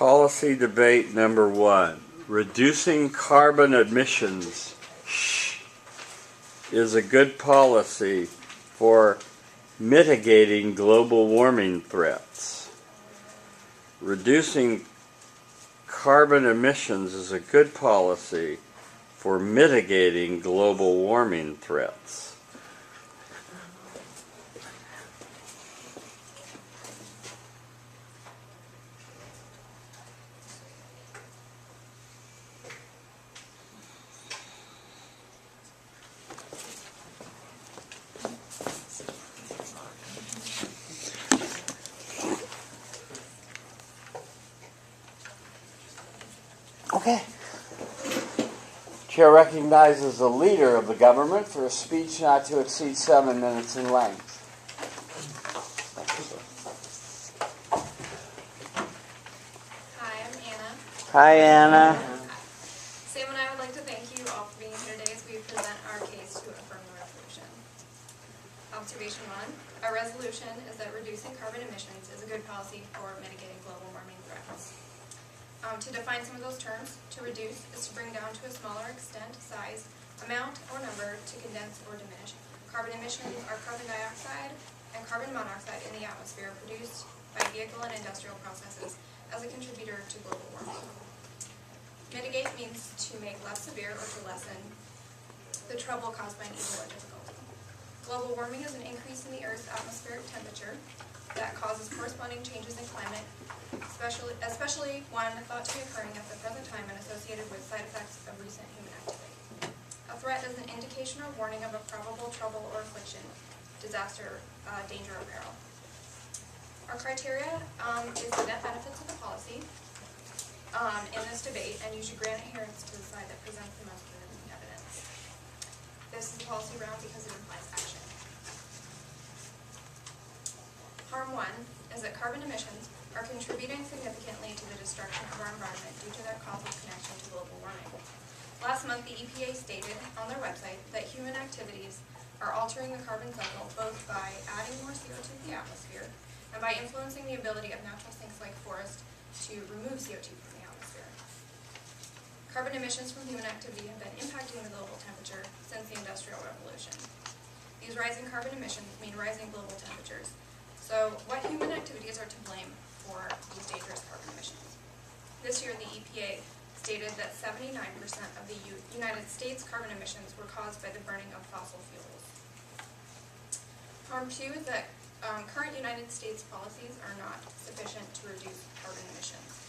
Policy debate number 1. Reducing carbon emissions is a good policy for mitigating global warming threats. Reducing carbon emissions is a good policy for mitigating global warming threats. Okay. Chair recognizes the leader of the government for a speech not to exceed 7 minutes in length. Hi, I'm Anna. Hi, Anna. Sam and I would like to thank you all for being here today as we present our case to affirm the resolution. Observation 1. Our resolution is that reducing carbon emissions is a good policy for mitigating global warming threats. To define some of those terms, to reduce is to bring down to a smaller extent, size, amount, or number, to condense or diminish. Carbon emissions are carbon dioxide and carbon monoxide in the atmosphere produced by vehicle and industrial processes as a contributor to global warming. Mitigate means to make less severe or to lessen the trouble caused by an evil or difficulty. Global warming is an increase in the Earth's atmospheric temperature that causes corresponding changes in climate, especially one thought to be occurring at the present time and associated with side effects of recent human activity. A threat is an indication or warning of a probable trouble or affliction, disaster, danger, or peril. Our criteria is the net benefits of the policy in this debate, and you should grant adherence to the side that presents the most convincing evidence. This is a policy round because it implies action. Harm 1 is that carbon emissions are contributing significantly to the destruction of our environment due to their causal connection to global warming. Last month, the EPA stated on their website that human activities are altering the carbon cycle both by adding more CO2 to the atmosphere and by influencing the ability of natural sinks like forests to remove CO2 from the atmosphere. Carbon emissions from human activity have been impacting the global temperature since the Industrial Revolution. These rising carbon emissions mean rising global temperatures. So, what human activities are to blame for these dangerous carbon emissions? This year, the EPA stated that 79% of the United States carbon emissions were caused by the burning of fossil fuels. Harm 2 is that current United States policies are not sufficient to reduce carbon emissions.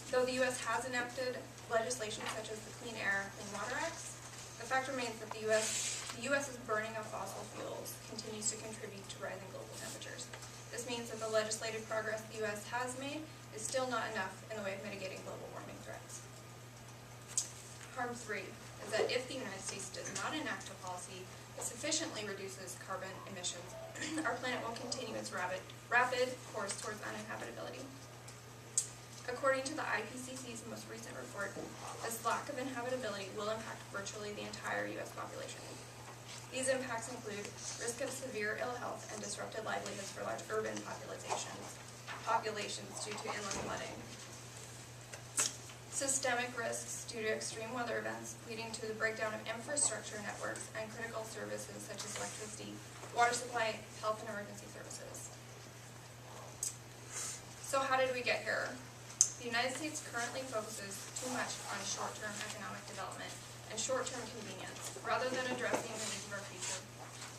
Though the U.S. has enacted legislation such as the Clean Air, Clean Water Acts, the fact remains that the U.S.'s burning of fossil fuels continues to contribute to rising global temperatures. This means that the legislative progress the U.S. has made is still not enough in the way of mitigating global warming threats. Harm 3 is that if the United States does not enact a policy that sufficiently reduces carbon emissions, our planet will continue its rapid course towards uninhabitability. According to the IPCC's most recent report, this lack of inhabitability will impact virtually the entire U.S. population. These impacts include risk of severe ill health and disrupted livelihoods for large urban populations due to inland flooding, systemic risks due to extreme weather events leading to the breakdown of infrastructure networks and critical services such as electricity, water supply, health and emergency services. So how did we get here? The United States currently focuses too much on short-term economic development and short-term convenience, rather than addressing the needs of our future,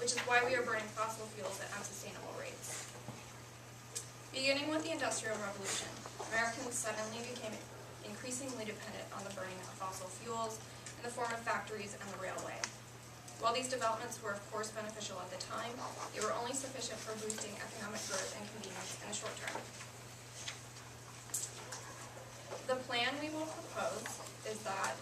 which is why we are burning fossil fuels at unsustainable rates. Beginning with the Industrial Revolution, Americans suddenly became increasingly dependent on the burning of fossil fuels in the form of factories and the railway. While these developments were of course beneficial at the time, they were only sufficient for boosting economic growth and convenience in the short term. The plan we will propose is that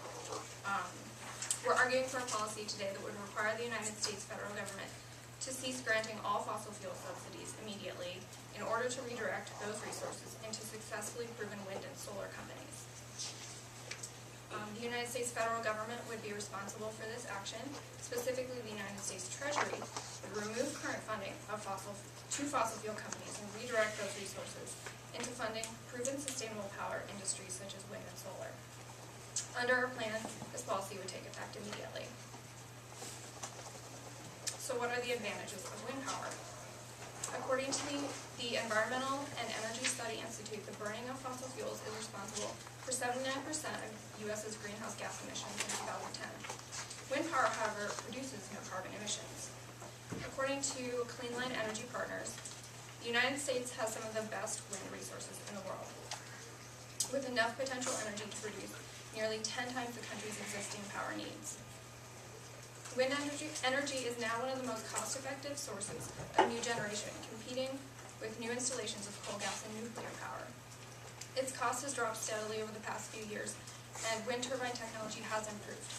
we're arguing for a policy today that would require the United States federal government to cease granting all fossil fuel subsidies immediately in order to redirect those resources into successfully proven wind and solar companies. The United States federal government would be responsible for this action. Specifically, the United States Treasury would remove current funding of fossil fuel companies and redirect those resources into funding proven sustainable power industries such as wind and solar. Under our plan, this policy would take effect immediately. So what are the advantages of wind power? According to the Environmental and Energy Study Institute, the burning of fossil fuels is responsible for 79% of U.S.'s greenhouse gas emissions in 2010. Wind power, however, produces no carbon emissions. According to Cleanline Energy Partners, the United States has some of the best wind resources in the world, with enough potential energy to produce nearly 10 times the country's existing power needs. Wind energy is now one of the most cost-effective sources of new generation, competing with new installations of coal, gas, and nuclear power. Its cost has dropped steadily over the past few years, and wind turbine technology has improved.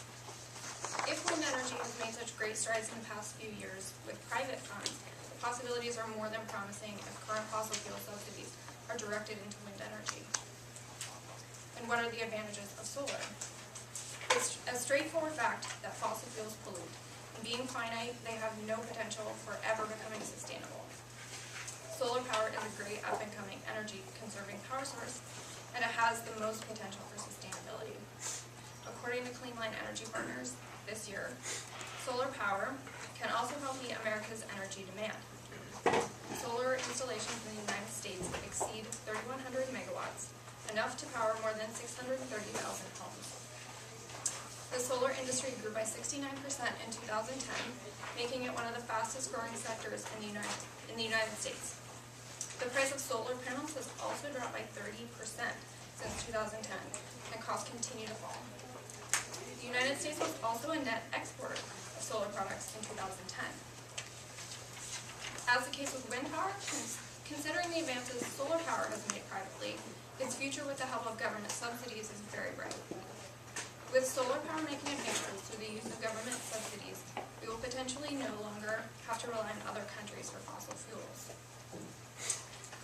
If wind energy has made such great strides in the past few years with private funds, the possibilities are more than promising if current fossil fuel subsidies are directed into wind energy. And what are the advantages of solar? It's a straightforward fact that fossil fuels pollute, and being finite, they have no potential for ever becoming sustainable. Solar power is a great up-and-coming energy-conserving power source, and it has the most potential for sustainability. According to Cleanline Energy Partners, this year, solar power can also help meet America's energy demand. Solar installations in the United States exceed 3,100 megawatts, enough to power more than 630,000 homes. The solar industry grew by 69% in 2010, making it one of the fastest growing sectors in the United States. The price of solar panels has also dropped by 30% since 2010, and costs continue to fall. The United States was also a net exporter of solar products in 2010. As the case with wind power, considering the advances solar power has made privately, its future with the help of government subsidies is very bright. With solar power making advances through the use of government subsidies, we will potentially no longer have to rely on other countries for fossil fuels.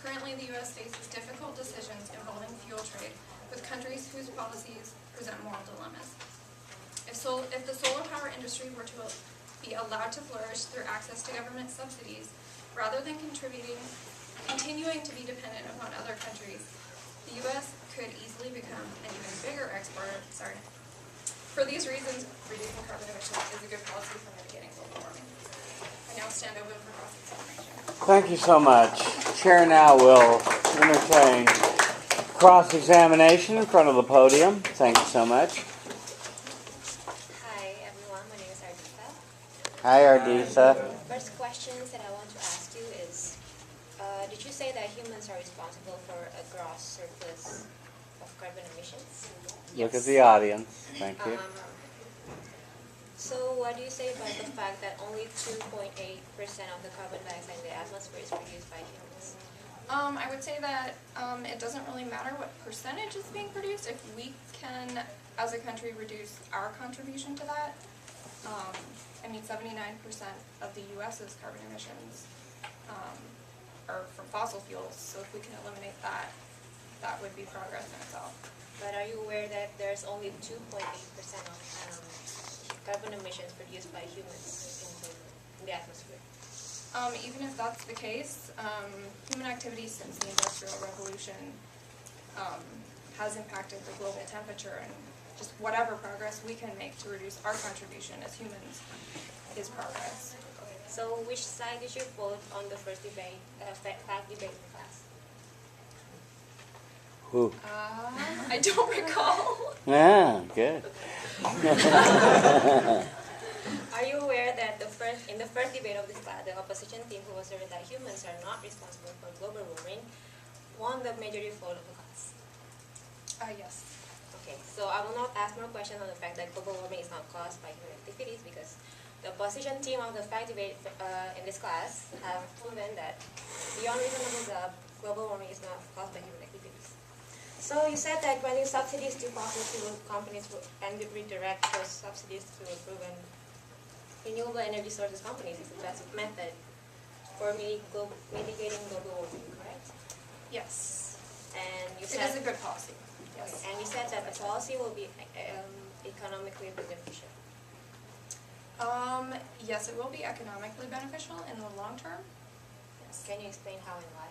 Currently, the U.S. faces difficult decisions involving fuel trade with countries whose policies present moral dilemmas. If the solar power industry were to be allowed to flourish through access to government subsidies, rather than continuing to be dependent upon other countries, the U.S. could easily become an even bigger exporter. For these reasons, reducing carbon emissions is a good policy for mitigating global warming. I now stand open for cross-examination. Thank you so much. Chair now will entertain cross-examination in front of the podium. Thank you so much. Hi everyone, my name is Ardita. Hi, Arditha. First questions that I want to ask you is, did you say that humans are responsible for a gross surplus of carbon emissions? Look at the audience. Thank you. So what do you say about the fact that only 2.8% of the carbon dioxide in the atmosphere is produced by humans? I would say that it doesn't really matter what percentage is being produced. If we can, as a country, reduce our contribution to that, 79% of the U.S.'s carbon emissions are from fossil fuels. So if we can eliminate that, that would be progress in itself. But are you aware that there's only 2.8% of carbon emissions produced by humans in the atmosphere? Even if that's the case, human activity since the Industrial Revolution has impacted the global temperature, and just whatever progress we can make to reduce our contribution as humans is progress. So which side did you vote on the first debate, fact debate in class? Who? I don't recall. Yeah, good. Are you aware that in the first debate of this class, the opposition team, who asserted that humans are not responsible for global warming, won the majority vote of the class? Yes. Okay, so I will not ask more questions on the fact that global warming is not caused by human activities, because the opposition team of the fact debate in this class have proven that beyond reasonable doubt, global warming is not caused by human activities. So you said that granting subsidies to fossil fuel companies and redirect those subsidies to proven renewable energy sources companies is the best method for mitigating global warming, correct? Yes. And you It said is a good policy. Yes. And you said that the policy will be economically beneficial. Yes, it will be economically beneficial in the long term. Yes. Can you explain how and why?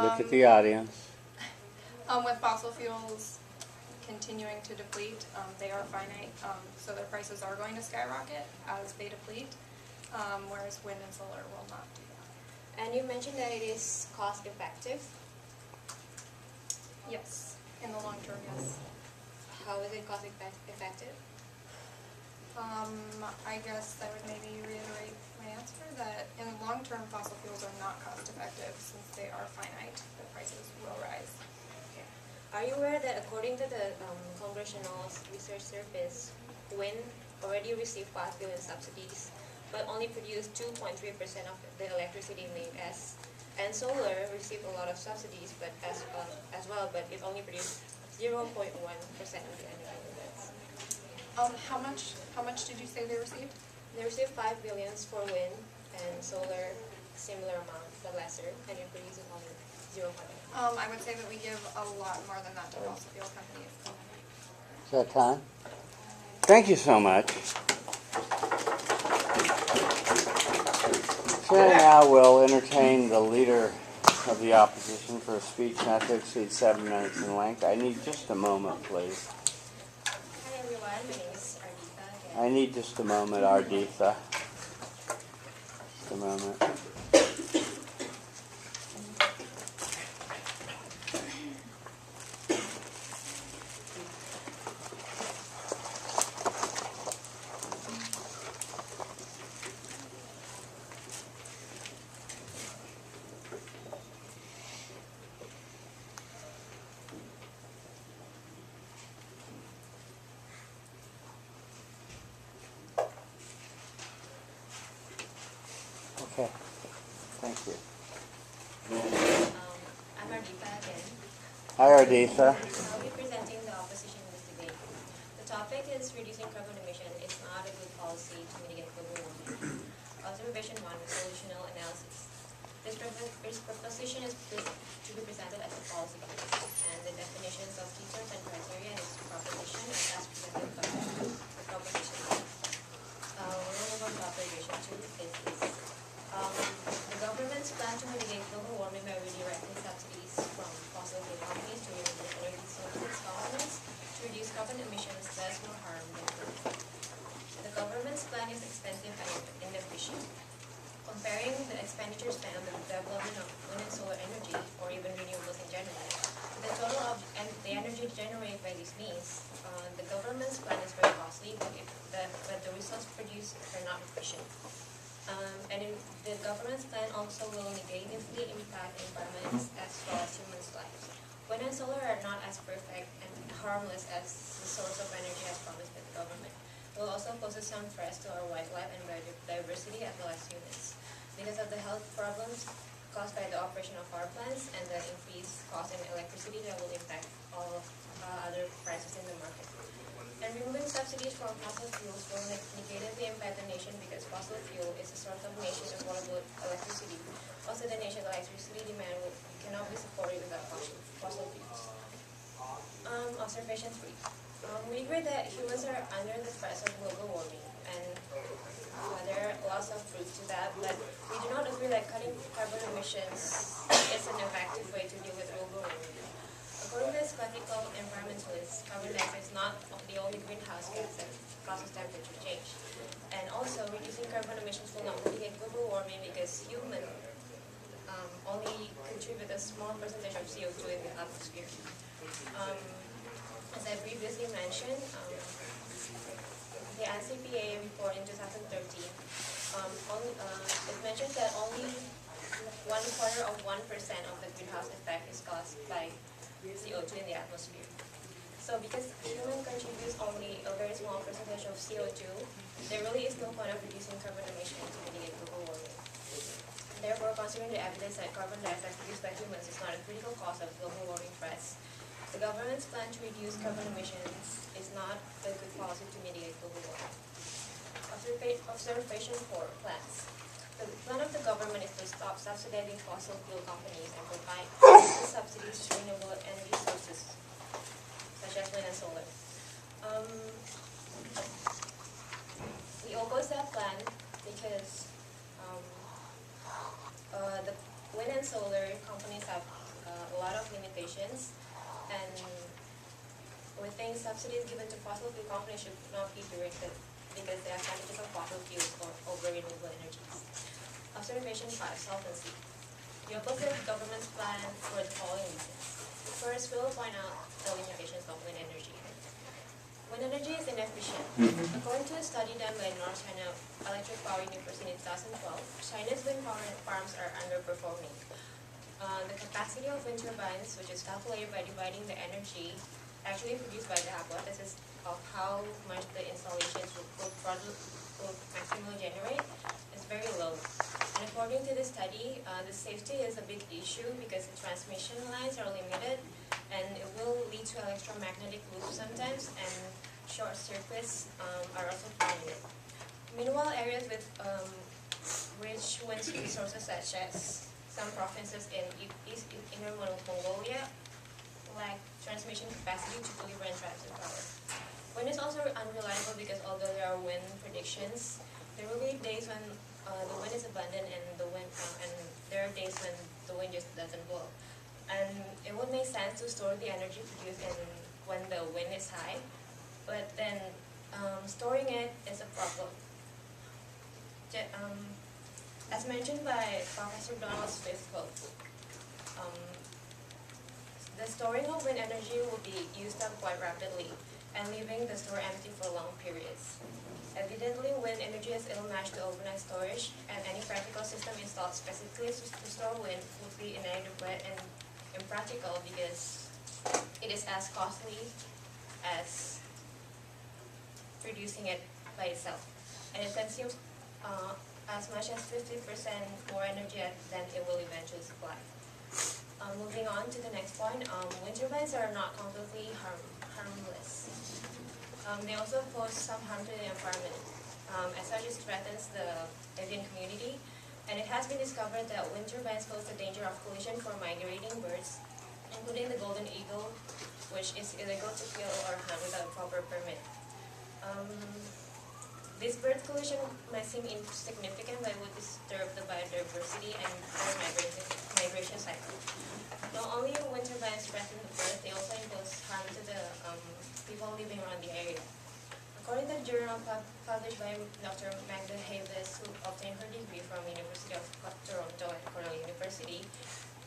Look at the audience. With fossil fuels continuing to deplete, they are finite, so their prices are going to skyrocket as they deplete, whereas wind and solar will not do that. And you mentioned that it is cost effective. Yes, in the long term, yes. How is it cost effective? I guess I would maybe reiterate my answer that in the long term, fossil fuels are not cost effective since they are finite. The prices will rise. Okay. Are you aware that according to the Congressional Research Service, wind already received 5 billion subsidies, but only produced 2.3% of the electricity in the U.S. And solar received a lot of subsidies, but as well, but it only produced 0.1% of the energy in the U.S. How much did you say they received? They received 5 billions for wind and solar, similar amount, but lesser, and it produces only 0.1. I would say that we give a lot more than that to fossil fuel companies. Is that time? Thank you so much. So now we'll entertain the leader of the opposition for a speech not to exceed 7 minutes in length. I need just a moment, please. Hi everyone, my name is Ardita again. I need just a moment, Arditha. Just a moment. Okay. Thank you. I'm Ardita again. Hi, Arditha. I'll be presenting the opposition in this debate. The topic is reducing carbon emission is not a good policy to mitigate global warming. Observation 1, solutional analysis. This proposition is to be presented as a policy case, and the definitions of key terms and criteria in this proposition are as presented by the proposition. We'll move on to observation 2, is the government's plan to mitigate global warming by redirecting subsidies from fossil fuel companies to renewable energy sources governments to reduce carbon emissions does more harm than good. The government's plan is expensive and inefficient. Comparing the expenditure spent on the development of wind and solar energy, or even renewables in general, the total of the energy generated by these means, the government's plan is very costly, but the results produced are not efficient. The government's plan also will negatively impact the environment as well as humans' lives. Wind and solar are not as perfect and harmless as the source of energy as promised by the government. It will also pose some threats to our wildlife and biodiversity as well as humans. Because of the health problems caused by the operation of power plants and the increased cost in electricity that will impact all other prices in the market. And removing subsidies from fossil fuels will negatively impact the nation because fossil fuel is a source of nation's affordable electricity. Also, the nation's electricity demand cannot be supported without fossil fuels. Observation 3. We agree that humans are under the threats of global warming, and there are lots of proof to that, but we do not agree that cutting carbon emissions is an effective way to deal with global warming. According to skeptical environmentalists, carbon dioxide is not the only greenhouse gas that causes temperature change. And also, reducing carbon emissions will not mitigate global warming because humans only contribute a small percentage of CO2 in the atmosphere. As I previously mentioned, the NCPA report in 2013, it mentions that only 1/4 of 1% of the greenhouse effect is caused by CO2 in the atmosphere. So because humans contribute only a very small percentage of CO2, there really is no point of reducing carbon emissions to mitigate global warming. Therefore, considering the evidence that carbon dioxide produced by humans is not a critical cause of global warming threats, the government's plan to reduce carbon emissions is not a good policy to mitigate global warming. Observation 4, plans. The plan of the government is to stop subsidizing fossil fuel companies and provide subsidies to renewable energy sources, such as wind and solar. We oppose that plan because the wind and solar companies have a lot of limitations, and we think subsidies given to fossil fuel companies should not be directed because the advantages of fossil fuels over renewable energies. Observation 5, solvency. The opposite government's plan for the following reasons. First, we will point out the limitations of wind energy. Wind energy is inefficient. According to a study done by North China Electric Power University in 2012, China's wind power farms are underperforming. The capacity of wind turbines, which is calculated by dividing the energy actually produced by the hypothesis of how much the installations will maximally generate, is very low. And according to the study, the safety is a big issue because the transmission lines are limited and it will lead to electromagnetic loops sometimes, and short circuits are also prominent. Meanwhile, areas with rich wind resources such as some provinces in East Inner Mongolia lack transmission capacity to deliver and transmit power. Wind is also unreliable because although there are wind predictions, there will be days when the wind is abundant and there are days when the wind just doesn't blow. And it would make sense to store the energy produced when the wind is high, but then storing it is a problem. As mentioned by Professor Donald's fifth quote, the storing of wind energy will be used up quite rapidly and leaving the store empty for long periods. Evidently, wind energy is ill-matched to overnight storage, and any practical system installed specifically to store wind would be inadequate and impractical because it is as costly as producing it by itself, and it consumes as much as 50% more energy than it will eventually supply. Moving on to the next point, wind turbines are not completely harmless. They also pose some harm to the environment. As such, it threatens the avian community, and it has been discovered that wind turbines pose the danger of collision for migrating birds, including the golden eagle, which is illegal to kill or hunt without proper permit. This bird collision might seem insignificant, but it would disturb the biodiversity and their migration cycle. Not only wind turbines threaten the birds, they also impose harm to the people living around the area. According to the journal published by Dr. Magda Havis, who obtained her degree from University of Toronto and Cornell University,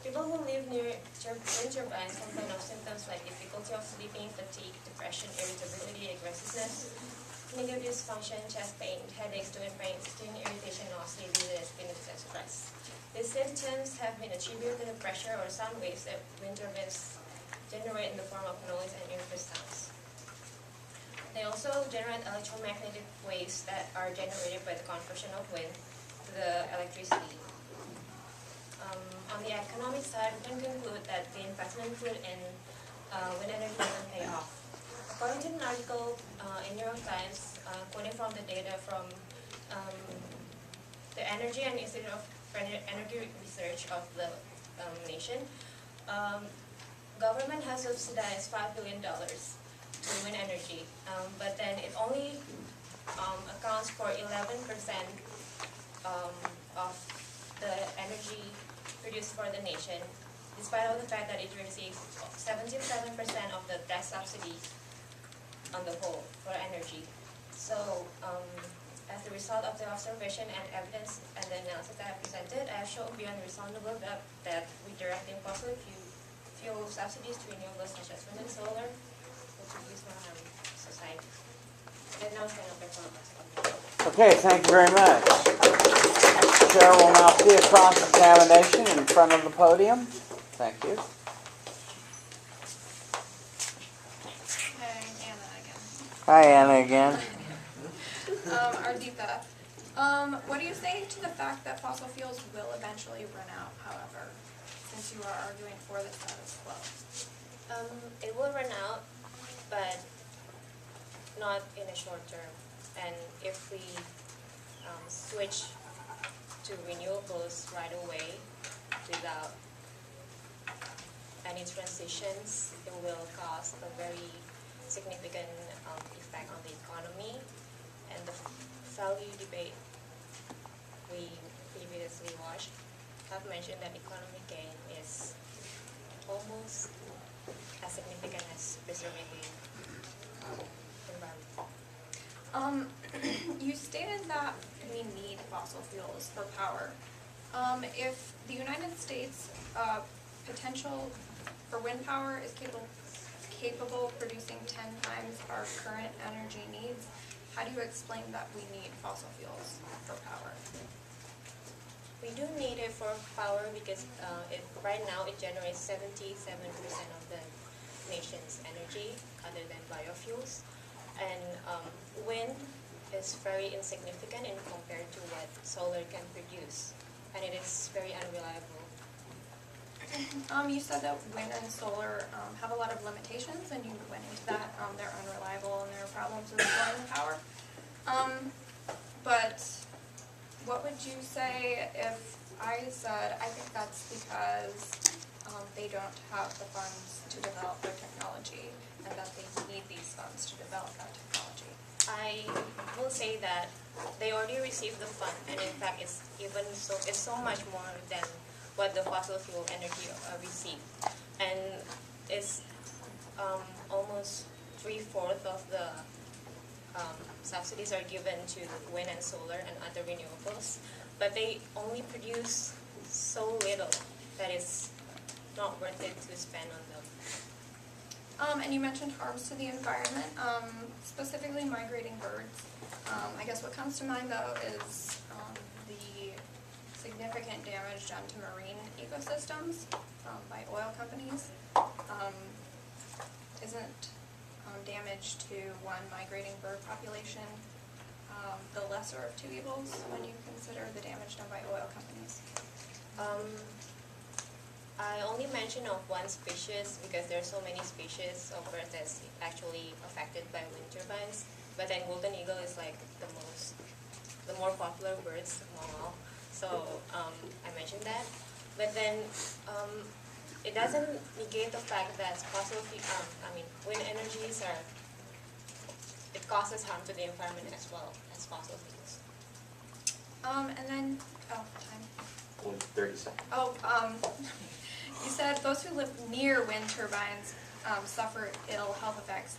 people who live near wind turbines complain of symptoms like difficulty of sleeping, fatigue, depression, irritability, aggressiveness, negative dysfunction, chest pain, headaches, joint pain, skin irritation, nausea, dizziness, and stress. These symptoms have been attributed to the pressure or sound waves that wind turbines generate in the form of noise and infrasounds. They also generate electromagnetic waves that are generated by the conversion of wind to the electricity. On the economic side, we can conclude that the investment put in wind energy doesn't pay off. According to an article in New York Times, quoting from the data from the Energy and Institute of Energy Research of the nation, government has subsidized $5 billion to wind energy, but then it only accounts for 11% of the energy produced for the nation, despite all the fact that it receives 77% of the tax subsidy on the whole for energy. So, as a result of the observation and evidence and the analysis that I presented, I have shown beyond reasonable doubt that redirecting fossil fuel subsidies to renewables such as wind and solar will produce more harm to society. And now it's going to perform. Okay, thank you very much. Chair will now see a cross-examination in front of the podium. Thank you. Hi, Anna again. Ardita, what do you say to the fact that fossil fuels will eventually run out, however, since you are arguing for the status quo? It will run out, but not in the short term. And if we switch to renewables right away without any transitions, it will cause a very significant effect on the economy, and the value debate we previously watched have mentioned that economic gain is almost as significant as preserving the environment. You stated that we need fossil fuels for power. If the United States potential for wind power is capable of producing 10 times our current energy needs, how do you explain that we need fossil fuels for power? We do need it for power because right now it generates 77% of the nation's energy other than biofuels. And wind is very insignificant in compared to what solar can produce. And it is very unreliable. You said that wind and solar have a lot of limitations, and you went into that. They're unreliable and there are problems with storing the power. But what would you say if I said, I think that's because they don't have the funds to develop their technology and that they need these funds to develop that technology? I will say that they already received the fund, and in fact, it's so much more than what the fossil fuel energy received, and it's almost 3/4 of the subsidies are given to wind and solar and other renewables, but they only produce so little that it's not worth it to spend on them. And you mentioned harms to the environment, specifically migrating birds. I guess what comes to mind, though, is the significant damage done to marine ecosystems by oil companies. Isn't damage to one migrating bird population the lesser of two evils when you consider the damage done by oil companies? I only mention of one species because there are so many species of birds that's actually affected by wind turbines. But then golden eagle is like the more popular birds among all. So I mentioned that. But then it doesn't negate the fact that wind energies it causes harm to the environment as well as fossil fuels. And then, time. Only 30 seconds. You said those who live near wind turbines suffer ill health effects.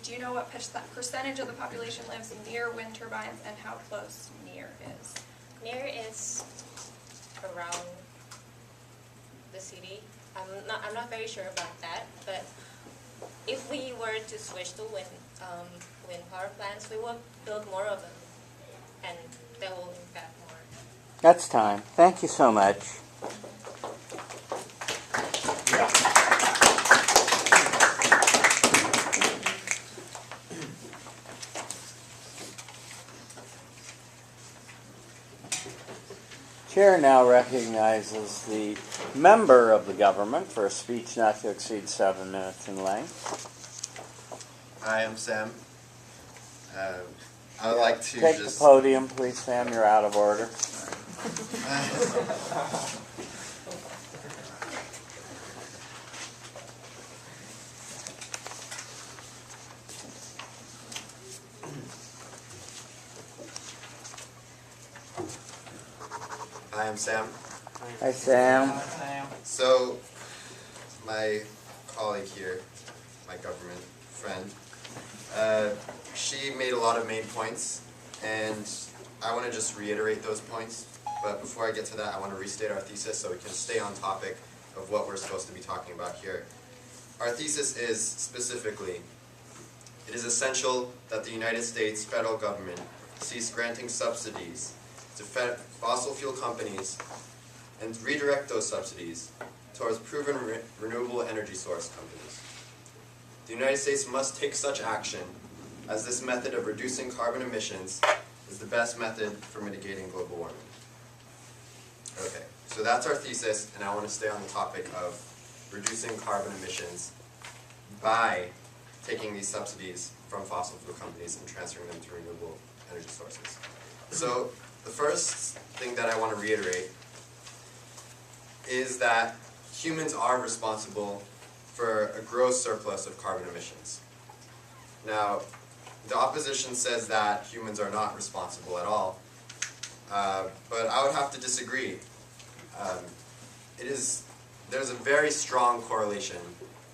Do you know what percentage of the population lives near wind turbines and how close near is? Near is around the city. I'm not very sure about that, but if we were to switch to wind power plants, we will build more of them, and that will impact more. That's time. Thank you so much. Chair now recognizes the member of the government for a speech not to exceed 7 minutes in length. Hi, I'm Sam. I would like to Take the podium, please, Sam. You're out of order. Hi, I'm Sam. Hi, Sam. So, my colleague here, my government friend, she made a lot of main points, and I want to just reiterate those points. But before I get to that, I want to restate our thesis so we can stay on topic of what we're supposed to be talking about here. Our thesis is, specifically, it is essential that the United States federal government cease granting subsidies to fossil fuel companies and redirect those subsidies towards proven renewable energy source companies. The United States must take such action as this method of reducing carbon emissions is the best method for mitigating global warming. Okay, so that's our thesis, and I want to stay on the topic of reducing carbon emissions by taking these subsidies from fossil fuel companies and transferring them to renewable energy sources. So the first thing that I want to reiterate is that humans are responsible for a gross surplus of carbon emissions. Now, the opposition says that humans are not responsible at all, but I would have to disagree. There's a very strong correlation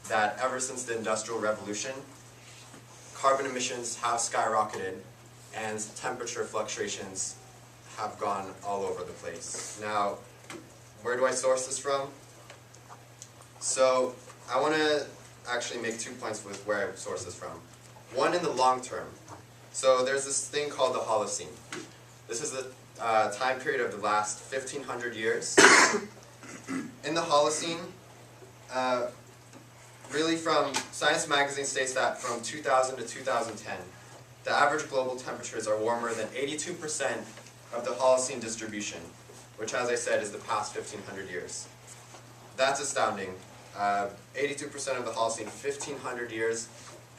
that ever since the Industrial Revolution, carbon emissions have skyrocketed and temperature fluctuations have gone all over the place. Now, where do I source this from? So, I want to actually make 2 points with where I source this from. One in the long term. So there's this thing called the Holocene. This is the time period of the last 1,500 years. In the Holocene, really from Science Magazine states that from 2000 to 2010, the average global temperatures are warmer than 82% of the Holocene distribution, which, as I said, is the past 1,500 years. That's astounding. 82% of the Holocene, 1,500 years,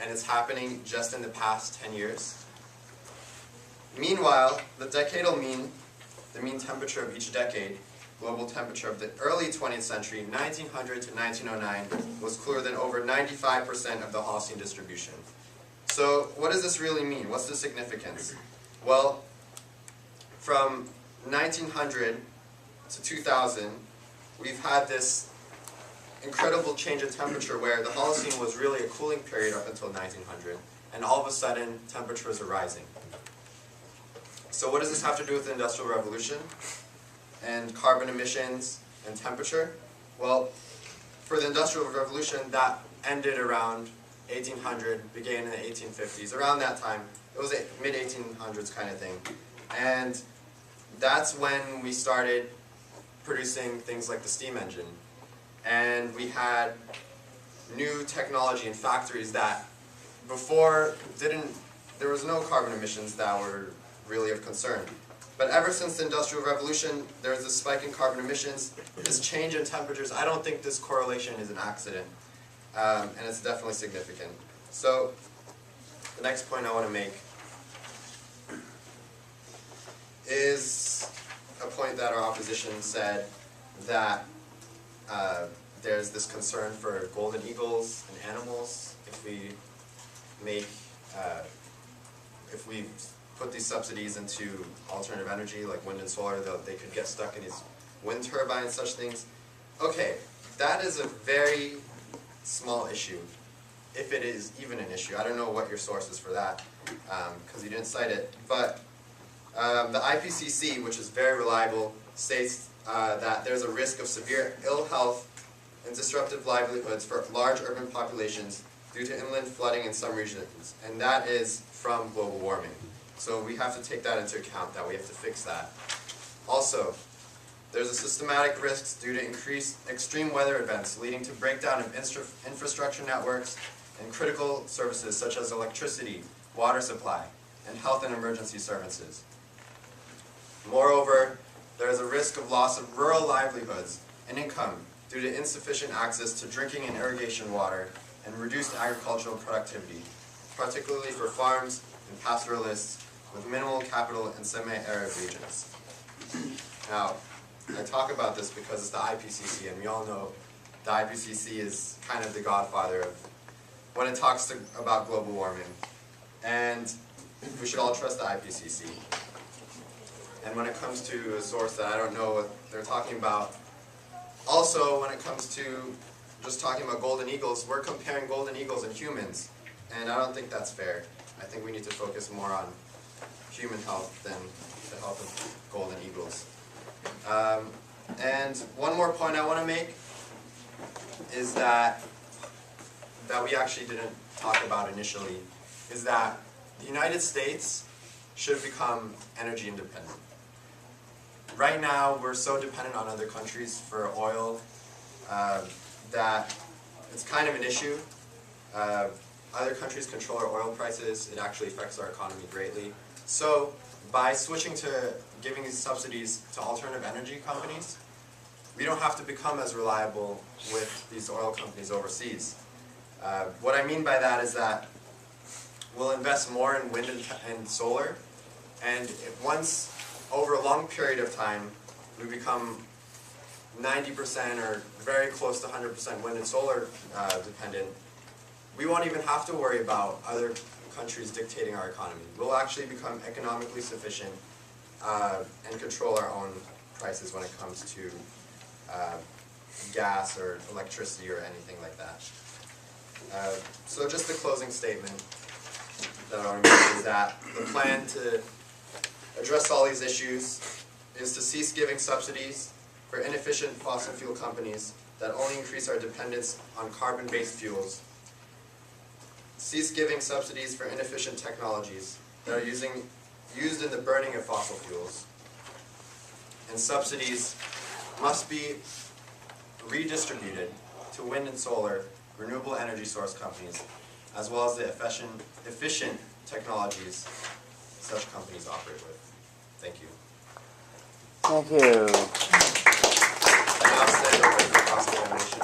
and it's happening just in the past 10 years. Meanwhile, the decadal mean, the mean temperature of each decade, global temperature of the early 20th century, 1900 to 1909, was cooler than over 95% of the Holocene distribution. So what does this really mean? What's the significance? Well, from 1900 to 2000, we've had this incredible change in temperature where the Holocene was really a cooling period up until 1900, and all of a sudden temperatures are rising. So what does this have to do with the Industrial Revolution and carbon emissions and temperature? Well, for the Industrial Revolution, that ended around 1800, began in the 1850s. Around that time, it was a mid-1800s kind of thing. And that's when we started producing things like the steam engine. And we had new technology in factories that before there was no carbon emissions that were really of concern. But ever since the Industrial Revolution, there's this spike in carbon emissions, this change in temperatures. I don't think this correlation is an accident, and it's definitely significant. So the next point I want to make is a point that our opposition said, that there's this concern for golden eagles and animals if we make, if we put these subsidies into alternative energy like wind and solar, they could get stuck in these wind turbines, such things. Okay, that is a very small issue, if it is even an issue. I don't know what your source is for that, because you didn't cite it. But the IPCC, which is very reliable, states that there's a risk of severe ill health and disruptive livelihoods for large urban populations due to inland flooding in some regions, and that is from global warming. So we have to take that into account, that we have to fix that. Also, there's a systematic risks due to increased extreme weather events leading to breakdown of infrastructure networks and critical services such as electricity, water supply, and health and emergency services. Moreover, there is a risk of loss of rural livelihoods and income due to insufficient access to drinking and irrigation water and reduced agricultural productivity, particularly for farms and pastoralists with minimal capital and semi-arid regions. Now, I talk about this because it's the IPCC, and we all know the IPCC is kind of the godfather of when it talks about global warming. And we should all trust the IPCC. And when it comes to a source that I don't know what they're talking about, also when it comes to just talking about golden eagles, we're comparing golden eagles and humans, and I don't think that's fair. I think we need to focus more on human health than the health of golden eagles. And one more point I want to make is that we actually didn't talk about initially, is that the United States should become energy independent. Right now, we're so dependent on other countries for oil that it's kind of an issue. Other countries control our oil prices. It actually affects our economy greatly. So by switching to giving these subsidies to alternative energy companies, we don't have to become as reliable with these oil companies overseas. What I mean by that is that we'll invest more in wind and solar, and once, over a long period of time, we become 90% or very close to 100% wind and solar dependent, we won't even have to worry about other countries dictating our economy. We'll actually become economically sufficient and control our own prices when it comes to gas or electricity or anything like that. So just the closing statement that I'll make is that the plan to address all these issues is to cease giving subsidies for inefficient fossil fuel companies that only increase our dependence on carbon-based fuels, cease giving subsidies for inefficient technologies that are used in the burning of fossil fuels, and subsidies must be redistributed to wind and solar, renewable energy source companies, as well as the efficient technologies such companies operate with. Thank you. Thank you. Now stand over for cross-examination.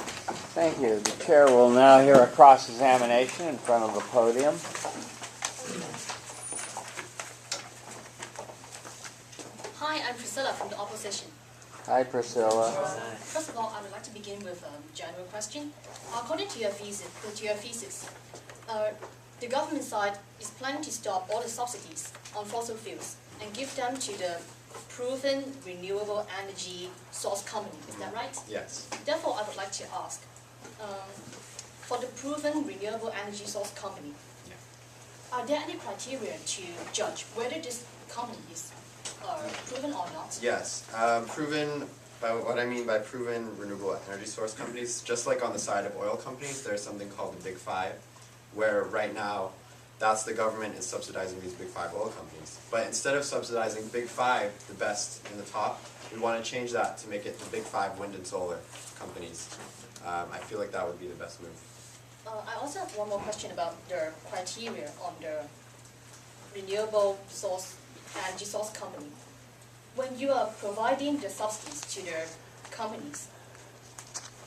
Thank you. The chair will now hear a cross-examination in front of the podium. Hi, I'm Priscilla from the opposition. Hi, Priscilla. First of all, I would like to begin with a general question. According to your thesis, the government side is planning to stop all the subsidies on fossil fuels and give them to the proven renewable energy source company. Is that right? Yes. Therefore, I would like to ask, for the proven renewable energy source company, are there any criteria to judge whether this company is proven or not? Yes. Proven, by what I mean by proven renewable energy source companies, just like on the side of oil companies, there's something called the Big Five, where right now, that's the government is subsidizing these Big Five oil companies. But instead of subsidizing Big Five, the best in the top, we want to change that to make it the Big Five wind and solar companies. I feel like that would be the best move. I also have one more question about the criteria on the renewable energy source company. When you are providing the subsidies to the companies,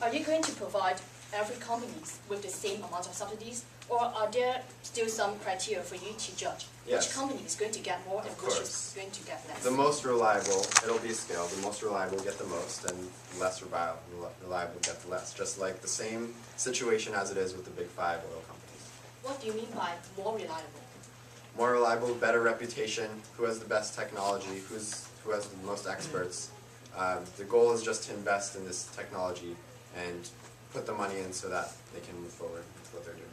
are you going to provide every company with the same amount of subsidies, or are there still some criteria for you to judge Yes. which company is going to get more and Of which course. is going to get less? The most reliable, it'll be scaled, the most reliable will get the most, and less reliable will get the less. Just like the same situation as it is with the Big Five oil companies. What do you mean by more reliable? More reliable, better reputation, who has the best technology, who has the most experts. The goal is just to invest in this technology and put the money in so that they can move forward with what they're doing.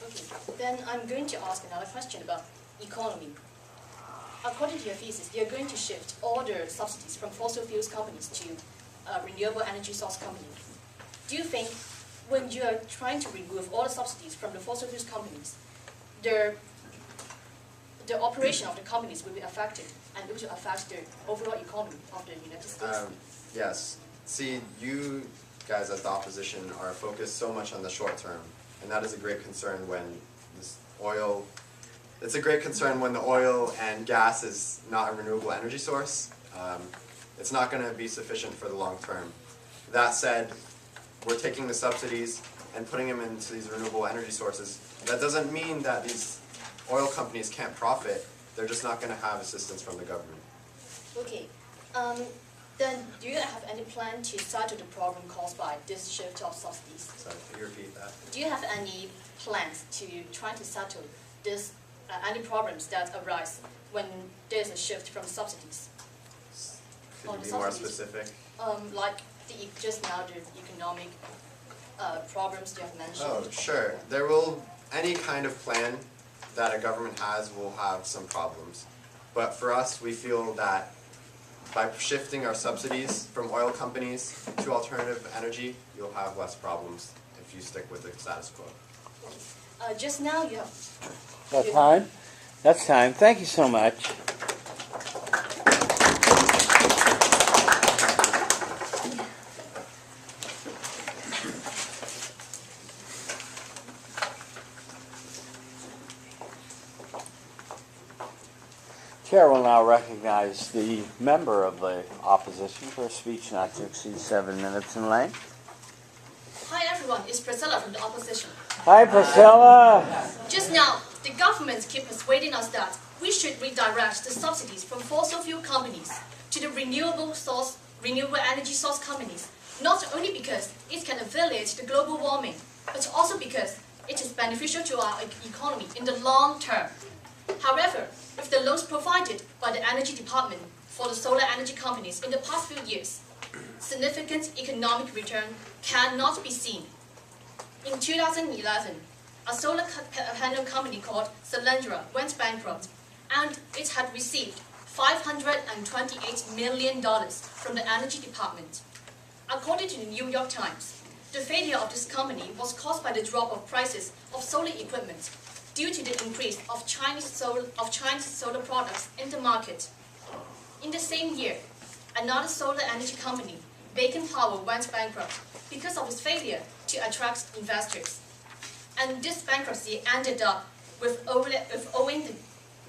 Okay, then I'm going to ask another question about economy. According to your thesis, you're going to shift all the subsidies from fossil fuels companies to renewable energy source companies. Do you think when you are trying to remove all the subsidies from the fossil fuels companies, the operation of the companies will be affected and it will affect the overall economy of the United States? Yes. See, you guys at the opposition are focused so much on the short term, and that is a great concern when it's a great concern when the oil and gas is not a renewable energy source. It's not going to be sufficient for the long term. That said, we're taking the subsidies and putting them into these renewable energy sources. That doesn't mean that these oil companies can't profit. They're just not going to have assistance from the government. Okay. Then do you have any plan to settle the problem caused by this shift of subsidies? Sorry, can you repeat that? Do you have any plans to try to settle this, any problems that arise when there's a shift from subsidies? Could On you the be more subsidies. specific? Like just now the economic problems you have mentioned. Oh, sure. Any kind of plan that a government has will have some problems. But for us, we feel that by shifting our subsidies from oil companies to alternative energy, you'll have less problems if you stick with the status quo. Just now you have... That time? That's time. Thank you so much. Chair will now recognize the member of the opposition for a speech not to exceed 7 minutes in length. Hi everyone, it's Priscilla from the opposition. Hi, Priscilla. Just now, the government keep persuading us that we should redirect the subsidies from fossil fuel companies to the renewable energy source companies, not only because it can alleviate the global warming, but also because it is beneficial to our economy in the long term. However, with the loans provided by the Energy Department for the solar energy companies in the past few years, significant economic return cannot be seen. In 2011, a solar panel company called Solyndra went bankrupt, and it had received $528 million from the Energy Department. According to the New York Times, the failure of this company was caused by the drop of prices of solar equipment due to the increase of Chinese solar products in the market. In the same year, another solar energy company, Beacon Power, went bankrupt because of its failure to attract investors. And this bankruptcy ended up with owing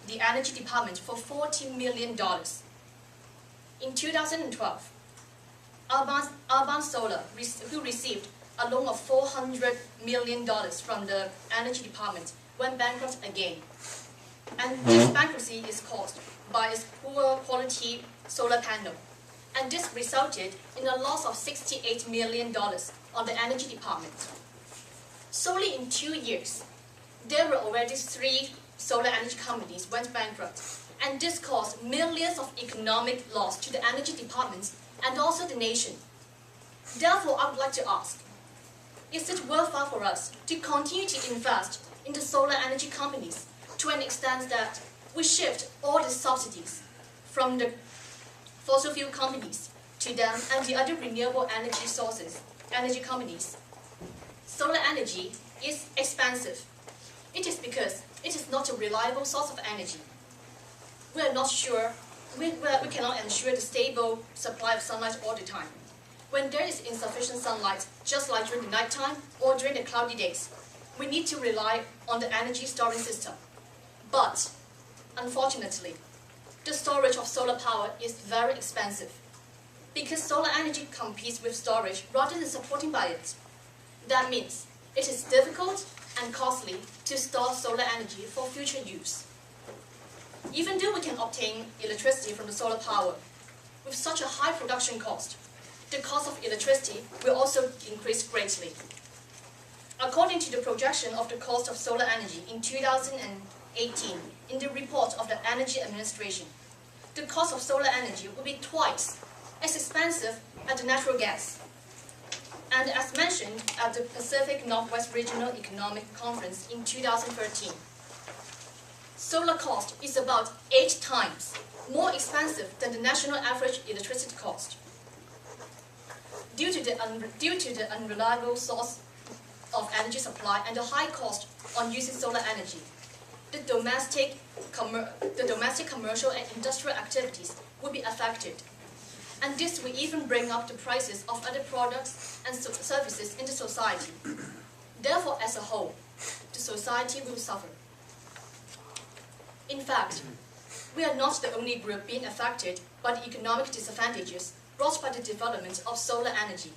the Energy Department for $40 million. In 2012, Alban Solar, who received a loan of $400 million from the Energy Department, went bankrupt again. And this bankruptcy is caused by its poor quality solar panel. And this resulted in a loss of $68 million on the Energy Department. Solely in 2 years, there were already 3 solar energy companies went bankrupt, and this caused millions of economic loss to the Energy Department and also the nation. Therefore, I would like to ask, is it worthwhile for us to continue to invest in the solar energy companies to an extent that we shift all the subsidies from the fossil fuel companies to them and the other renewable energy sources, energy companies? Solar energy is expensive. It is because it is not a reliable source of energy. We are not sure, we cannot ensure the stable supply of sunlight all the time. When there is insufficient sunlight, just like during the nighttime or during the cloudy days, we need to rely on the energy storage system. But, unfortunately, the storage of solar power is very expensive because solar energy competes with storage rather than supporting by it. That means it is difficult and costly to store solar energy for future use. Even though we can obtain electricity from the solar power, with such a high production cost, the cost of electricity will also increase greatly. According to the projection of the cost of solar energy in 2018, in the report of the Energy Administration, the cost of solar energy will be twice as expensive as the natural gas. And as mentioned at the Pacific Northwest Regional Economic Conference in 2013, solar cost is about 8 times more expensive than the national average electricity cost. Due to the unreliable source of energy supply and the high cost on using solar energy, the domestic, commercial and industrial activities will be affected. And this will even bring up the prices of other products and services in the society. Therefore, as a whole, the society will suffer. In fact, we are not the only group being affected by the economic disadvantages brought by the development of solar energy.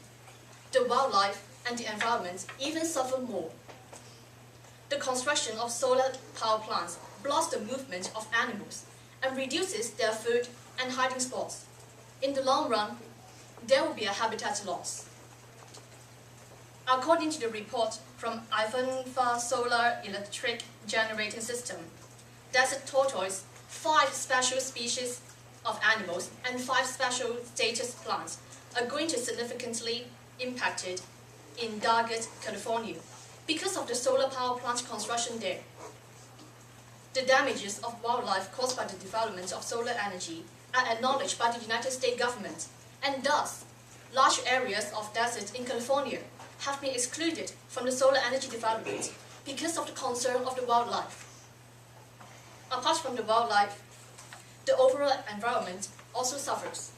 The wildlife and the environment even suffer more. The construction of solar power plants blocks the movement of animals and reduces their food and hiding spots. In the long run, there will be a habitat loss. According to the report from Ivanfa Solar Electric Generating System, desert tortoise, 5 special species of animals and 5 special status plants are going to significantly impacted in Daggett, California, because of the solar power plant construction there. The damages of wildlife caused by the development of solar energy are acknowledged by the United States government, and thus, large areas of desert in California have been excluded from the solar energy development because of the concern of the wildlife. Apart from the wildlife, the overall environment also suffers.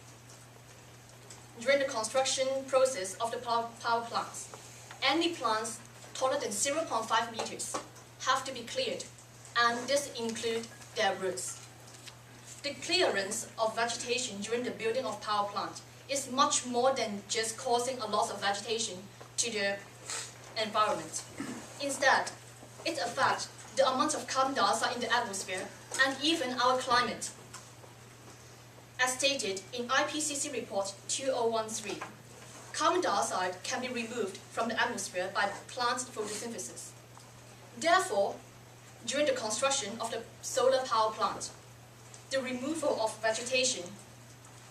During the construction process of the power plants, any plants taller than 0.5 meters have to be cleared, and this includes their roots. The clearance of vegetation during the building of power plant is much more than just causing a loss of vegetation to the environment. Instead, it affects the amount of carbon dioxide in the atmosphere and even our climate. As stated in IPCC report 2013, carbon dioxide can be removed from the atmosphere by plant photosynthesis. Therefore, during the construction of the solar power plant, the removal of vegetation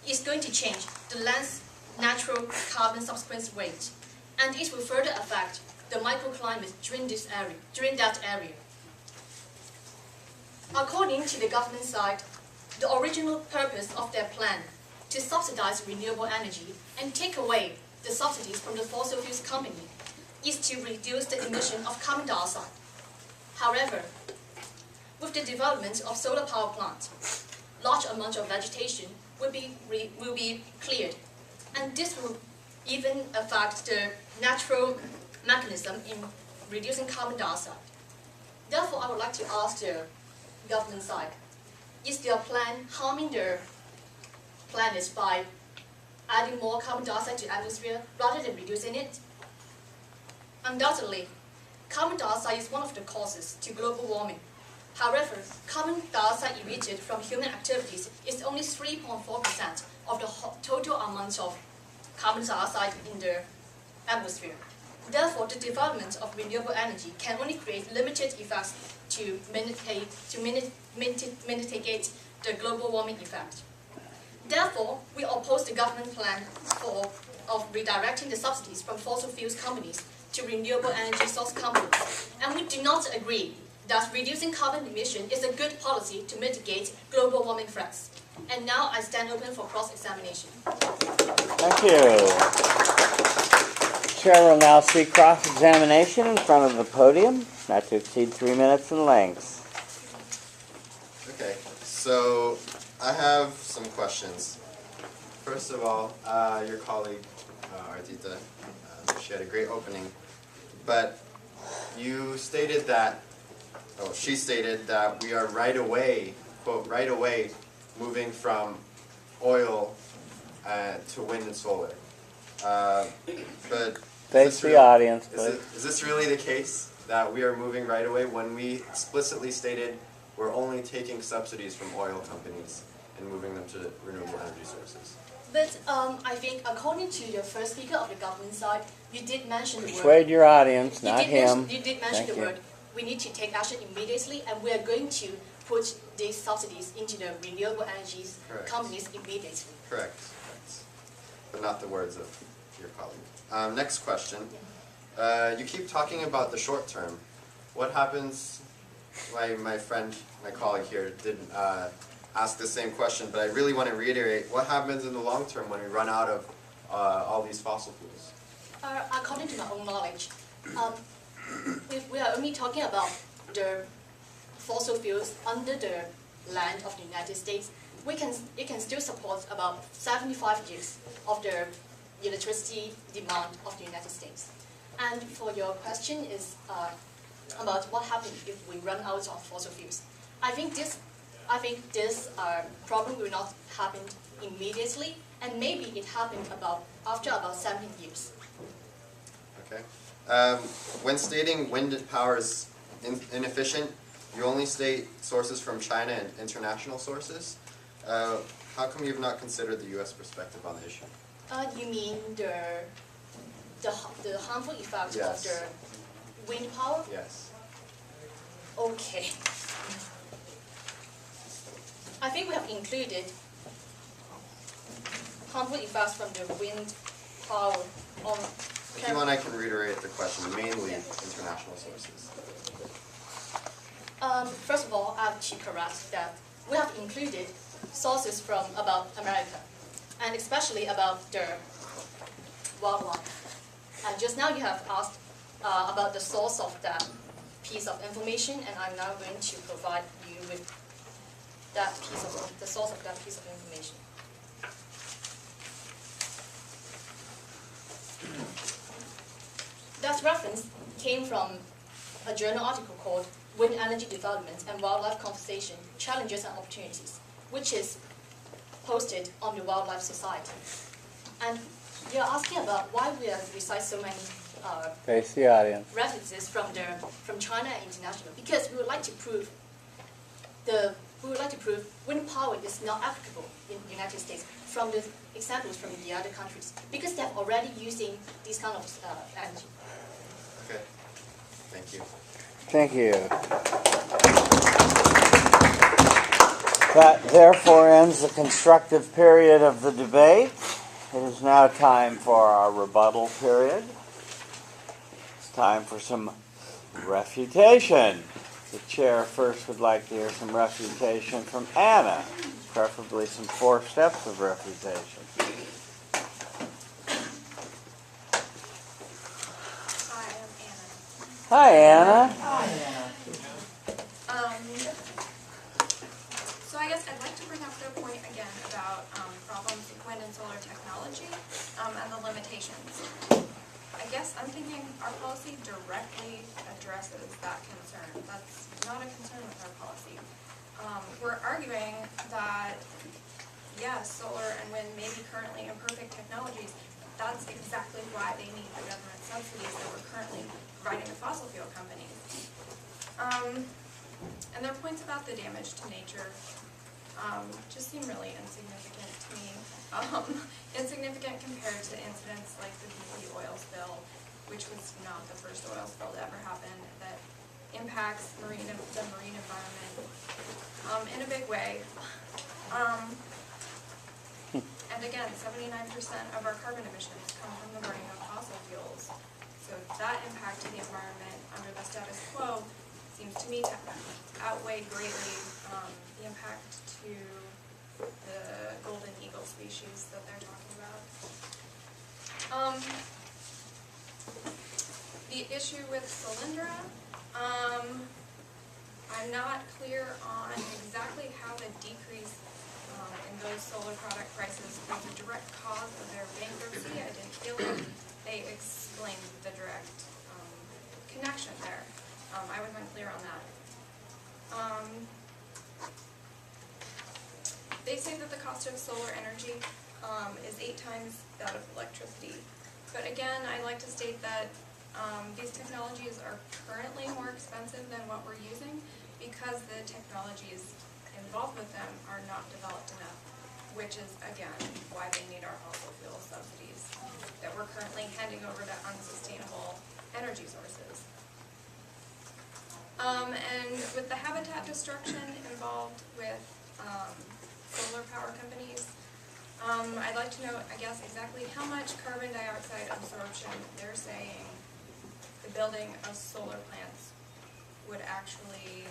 is going to change the land's natural carbon subsequent weight, and it will further affect the microclimate during that area. According to the government side, the original purpose of their plan to subsidize renewable energy and take away the subsidies from the fossil fuels company is to reduce the emission of carbon dioxide. However, with the development of solar power plants, large amount of vegetation will be cleared, and this will even affect the natural mechanism in reducing carbon dioxide. Therefore, I would like to ask the government side, is their plan harming the planet by adding more carbon dioxide to the atmosphere rather than reducing it? Undoubtedly, carbon dioxide is one of the causes to global warming. However, carbon dioxide emitted from human activities is only 3.4% of the total amount of carbon dioxide in the atmosphere. Therefore, the development of renewable energy can only create limited effects to mitigate the global warming effect. Therefore, we oppose the government plan of redirecting the subsidies from fossil fuels companies to renewable energy source companies, and we do not agree that reducing carbon emission is a good policy to mitigate global warming threats. And now I stand open for cross-examination. Thank you. Chair will now seek cross-examination in front of the podium, not to exceed 3 minutes in length. Okay, so I have some questions. First of all, your colleague, Ardita, she had a great opening, but you stated that, she stated that we are right away, quote, right away, moving from oil to wind and solar. But Face the audience, please. Is this really the case, that we are moving right away when we explicitly stated we're only taking subsidies from oil companies and moving them to renewable energy sources? But I think according to the first speaker of the government side, you did mention the word. Persuade your audience, not him. You did mention the word. We need to take action immediately, and we are going to put these subsidies into the renewable energy companies immediately. Correct. But not the words of your colleague. Next question. You keep talking about the short term. What happens, my friend, my colleague here didn't ask the same question, but I really want to reiterate, what happens in the long term when we run out of all these fossil fuels? According to my own knowledge, we are only talking about the fossil fuels under the land of the United States. It can still support about 75 years of the electricity demand of the United States. And for your question is about what happens if we run out of fossil fuels. I think this problem will not happen immediately, and maybe it happened after about 17 years. Okay. When stating wind power is inefficient, you only state sources from China and international sources. How come you've not considered the U.S. perspective on the issue? You mean the harmful effects of the wind power? Yes. Okay. I think we have included harmful effects from the wind power on. If you want, I can reiterate the question, mainly international sources. First of all, I have to correct that we have included sources from about America, and especially about the wildlife. And just now you have asked about the source of that piece of information, and I'm now going to provide you with the source of that piece of information. That reference came from a journal article called Wind Energy Development and Wildlife Conservation, Challenges and Opportunities, which is posted on the Wildlife Society. And you're asking about why we recite so many Face the audience. references from China and international, because we would like to prove wind power is not applicable in the United States from the examples from the other countries, because they're already using these kind of energy. Okay. Thank you. Thank you. That therefore ends the constructive period of the debate. It is now time for our rebuttal period. time for some refutation. The chair first would like to hear some refutation from Anna, preferably some 4 steps of refutation. Hi, I'm Anna. Hi, Anna. So I guess I'd like to bring up the point again about problems with wind and solar technology and the limitations. I guess I'm thinking our policy directly addresses that concern. That's not a concern with our policy. We're arguing that, yes, solar and wind may be currently imperfect technologies. That's exactly why they need the government subsidies that we're currently providing to fossil fuel companies. And their points about the damage to nature just seem really insignificant to me. Insignificant compared to incidents like the BP oil spill, which was not the first oil spill to ever happen, that impacts the marine environment in a big way. And again, 79% of our carbon emissions come from the burning of fossil fuels. So that impact to the environment under the status quo seems to me to outweigh greatly the impact to the golden eagle species that they're talking about. The issue with Solyndra, I'm not clear on exactly how the decrease in those solar product prices was a direct cause of their bankruptcy. I didn't feel like they explained the direct connection there. I was unclear on that. They say that the cost of solar energy is 8 times that of electricity. But again, I'd like to state that these technologies are currently more expensive than what we're using because the technologies involved with them are not developed enough, which is, again, why they need our fossil fuel subsidies that we're currently handing over to unsustainable energy sources. And with the habitat destruction involved with solar power companies, I'd like to know, I guess, exactly how much carbon dioxide absorption they're saying the building of solar plants would actually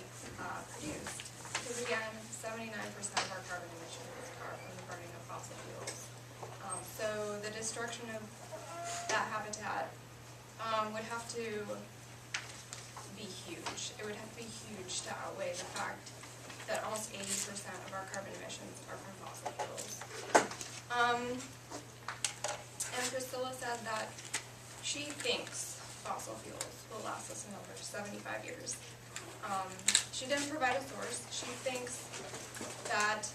produce. Because again, 79% of our carbon emissions are from the burning of fossil fuels. So the destruction of that habitat would have to be huge. It would have to be huge to outweigh the fact that almost 80% of our carbon emissions are from fossil fuels. And Priscilla said that she thinks fossil fuels will last us another 75 years. She didn't provide a source. She thinks that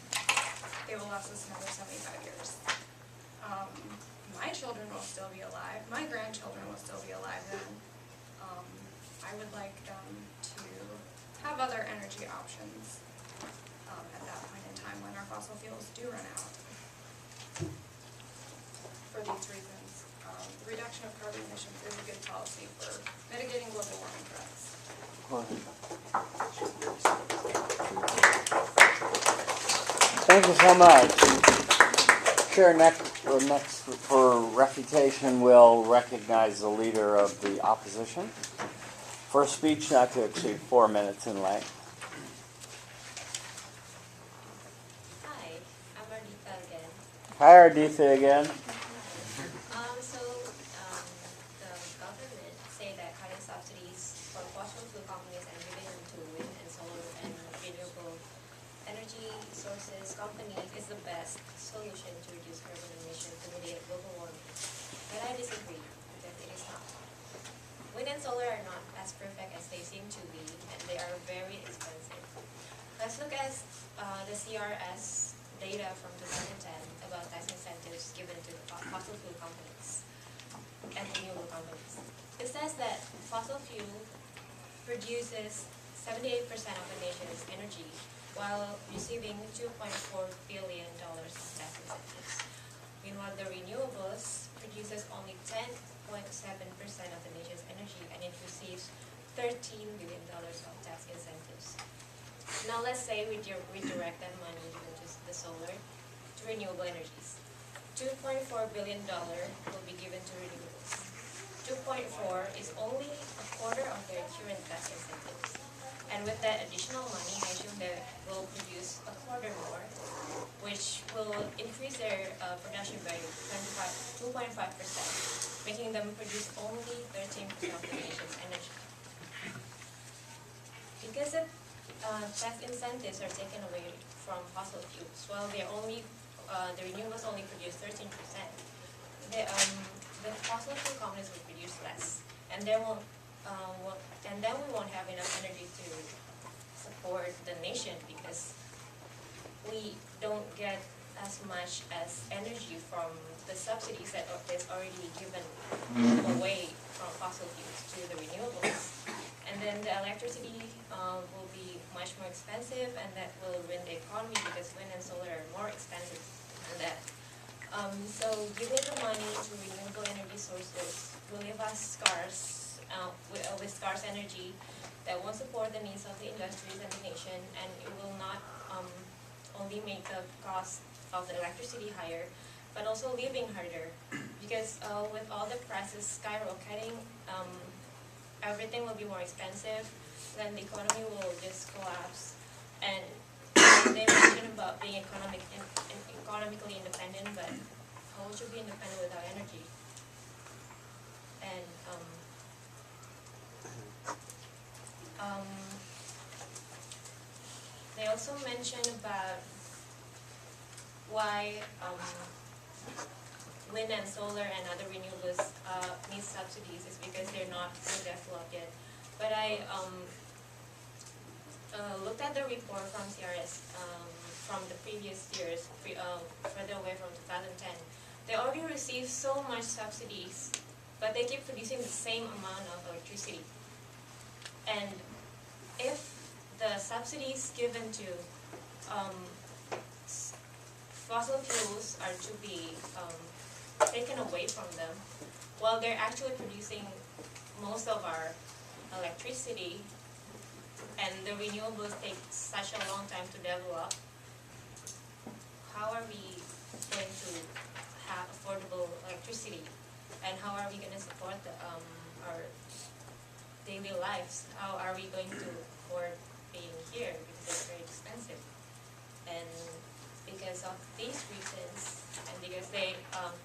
they will last us another 75 years. My children will still be alive. My grandchildren will still be alive then. I would like them to have other energy options at that point in time when our fossil fuels do run out. For these reasons, the reduction of carbon emissions is a good policy for mitigating global warming threats. Thank you so much. Chair, next for refutation, will recognize the leader of the opposition for a speech not to exceed 4 minutes in length. Hi, I'm Ardita again. Hi, Arditha again. The government say that cutting subsidies for fossil fuel companies and giving them to wind and solar and renewable energy sources companies is the best solution to reduce carbon emissions to mitigate global warming. But I disagree, because it is not. Wind and solar are not as perfect as they seem to be, and they are very expensive. Let's look at the CRS data from 2010 about tax incentives given to fossil fuel companies and renewable companies. It says that fossil fuel produces 78% of the nation's energy while receiving $2.4 billion in tax incentives. Meanwhile, the renewables produces only 10.7% of the nation's energy, and it receives $13 billion of tax incentives. Now let's say we redirect that money given to the solar to renewable energies. $2.4 billion will be given to renewables. 2.4 is only a quarter of their current tax incentives. And with that additional money, I assume they will produce a quarter more, which will increase their production by 2.5%, making them produce only 13% of the nation's energy. Because the tax incentives are taken away from fossil fuels, while the renewables only produce 13%, the fossil fuel companies will produce less, and then we won't have enough energy to support the nation because we don't get as much as energy from the subsidies that is already given away from fossil fuels to the renewables. And then the electricity will be much more expensive, and that will ruin the economy because wind and solar are more expensive than that. So giving the money to renewable energy sources will leave us with scarce energy that won't support the needs of the industries and the nation, and it will not only make the cost of the electricity higher, but also living harder. Because with all the prices skyrocketing, everything will be more expensive, then the economy will just collapse. And they mentioned about being economically independent, but how would you be independent without energy? And they also mentioned about why wind and solar and other renewables need subsidies is because they're not fully developed yet. But I looked at the report from CRS from the previous years, further away from 2010. They already received so much subsidies, but they keep producing the same amount of electricity. And if the subsidies given to fossil fuels are to be taken away from them, while they're actually producing most of our electricity, and the renewables take such a long time to develop, how are we going to have affordable electricity? And how are we going to support our daily lives? How are we going to afford being here? Because it's very expensive. And because of these reasons, and because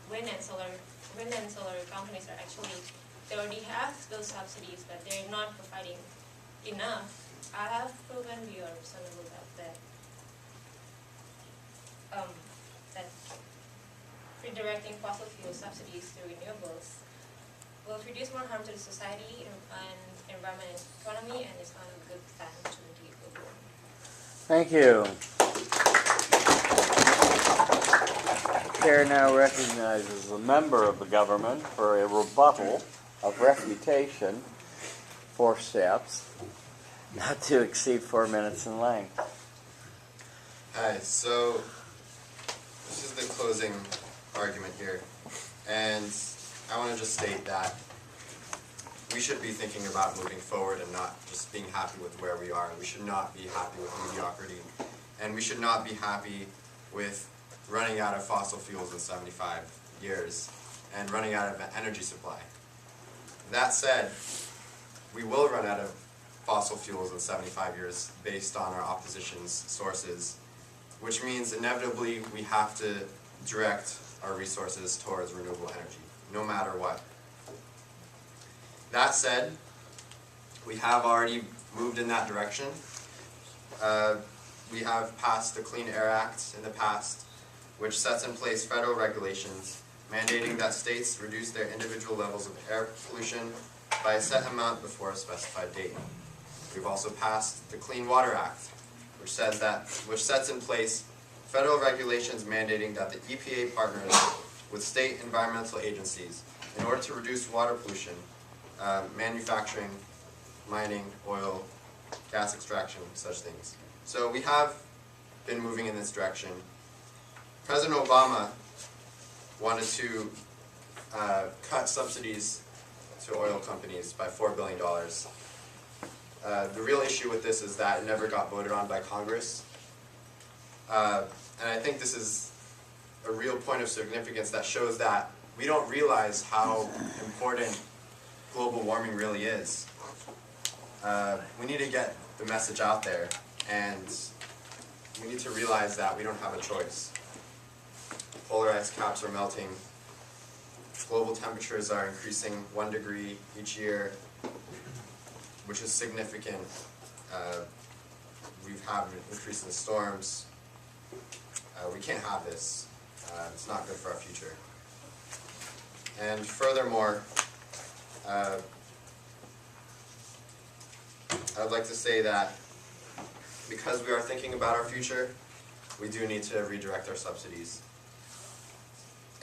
wind and solar companies are actually, they already have those subsidies, but they're not providing enough. I have proven we are reasonable about that. That redirecting fossil fuel subsidies to renewables will produce more harm to the society and environment and economy, and it's not a good time to deal with it. Thank you. Chair now recognizes a member of the government for a rebuttal of refutation, 4 steps, not to exceed 4 minutes in length. Hi, so this is the closing argument here, and I want to just state that we should be thinking about moving forward and not just being happy with where we are. We should not be happy with mediocrity, and we should not be happy with running out of fossil fuels in 75 years and running out of energy supply. That said, we will run out of fossil fuels in 75 years based on our opposition's sources, which means inevitably we have to direct our resources towards renewable energy, no matter what. That said, we have already moved in that direction. We have passed the Clean Air Act in the past, which sets in place federal regulations mandating that states reduce their individual levels of air pollution by a set amount before a specified date. We've also passed the Clean Water Act, which sets in place federal regulations mandating that the EPA partners with state environmental agencies in order to reduce water pollution, manufacturing, mining, oil, gas extraction, such things. So we have been moving in this direction. President Obama wanted to cut subsidies to oil companies by $4 billion. The real issue with this is that it never got voted on by Congress. And I think this is a real point of significance that shows that we don't realize how important global warming really is. We need to get the message out there, and we need to realize that we don't have a choice. Polar ice caps are melting. Global temperatures are increasing 1 degree each year, which is significant. We've had an increase in storms. We can't have this. It's not good for our future. And furthermore, I would like to say that because we are thinking about our future, we do need to redirect our subsidies.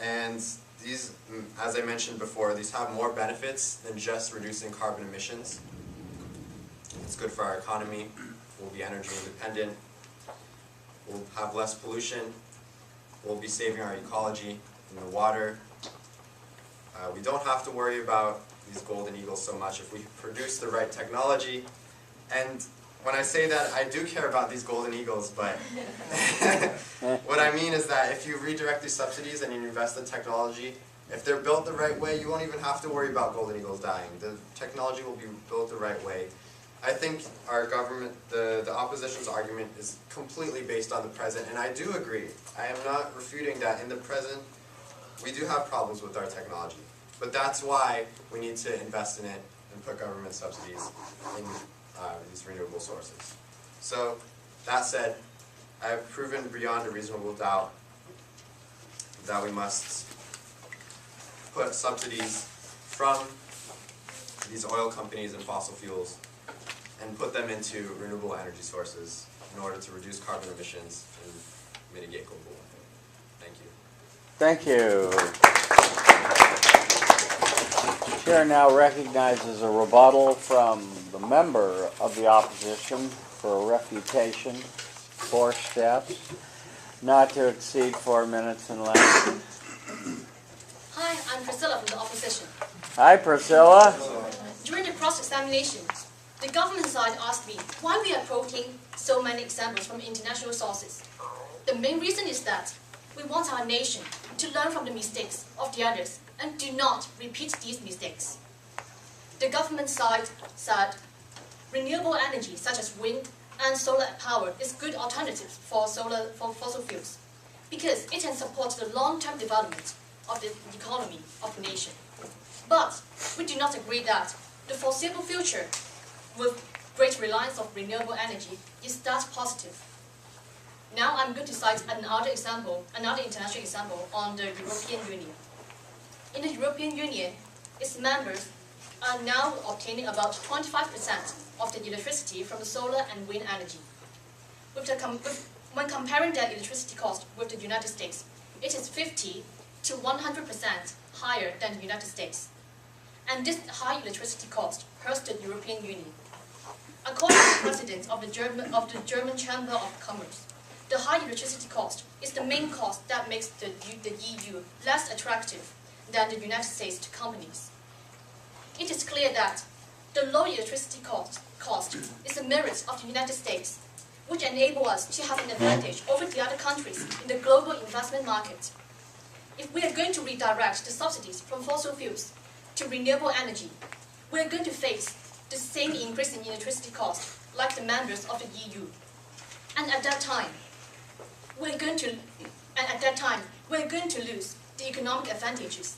And these, as I mentioned before, these have more benefits than just reducing carbon emissions. It's good for our economy. We'll be energy independent. We'll have less pollution. We'll be saving our ecology and the water. We don't have to worry about these golden eagles so much if we produce the right technology. And when I say that, I do care about these golden eagles, but what I mean is that if you redirect these subsidies and you invest in technology, if they're built the right way, you won't even have to worry about golden eagles dying. The technology will be built the right way. I think our government, the opposition's argument is completely based on the present, and I do agree. I am not refuting that in the present, we do have problems with our technology. But that's why we need to invest in it and put government subsidies in these renewable sources. So, that said, I have proven beyond a reasonable doubt that we must put subsidies from these oil companies and fossil fuels and put them into renewable energy sources in order to reduce carbon emissions and mitigate global warming. Thank you. Thank you. Chair now recognizes a rebuttal from the member of the opposition for a refutation, 4 steps, not to exceed 4 minutes in length. Hi, I'm Priscilla from the opposition. Hi, Priscilla. During the cross-examination, the government side asked me why we are quoting so many examples from international sources. The main reason is that we want our nation to learn from the mistakes of the others and do not repeat these mistakes. The government side said renewable energy such as wind and solar power is good alternatives for fossil fuels because it can support the long-term development of the economy of the nation. But we do not agree that the foreseeable future with great reliance of renewable energy is that positive. Now I'm going to cite another international example on the European Union. In the European Union, its members are now obtaining about 25% of the electricity from the solar and wind energy. When comparing their electricity cost with the United States, it is 50 to 100% higher than the United States. And this high electricity cost hurts the European Union. According to the president of the German Chamber of Commerce, the high electricity cost is the main cost that makes the EU less attractive than the United States to companies. It is clear that the low electricity cost is a merit of the United States, which enable us to have an advantage over the other countries in the global investment market. If we are going to redirect the subsidies from fossil fuels to renewable energy, we are going to face the same increase in electricity cost like the members of the EU. And at that time, we're going to lose the economic advantages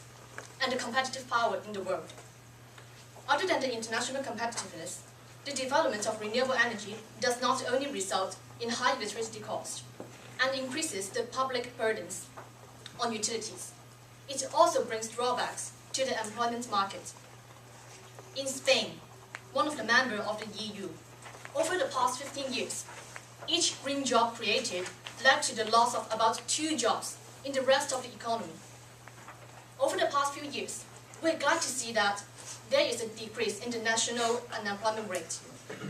and the competitive power in the world. Other than the international competitiveness, the development of renewable energy does not only result in high electricity cost and increases the public burdens on utilities, it also brings drawbacks to the employment market. In Spain, one of the members of the EU, over the past 15 years, each green job created led to the loss of about 2 jobs in the rest of the economy. Over the past few years, we're glad to see that there is a decrease in the national unemployment rate.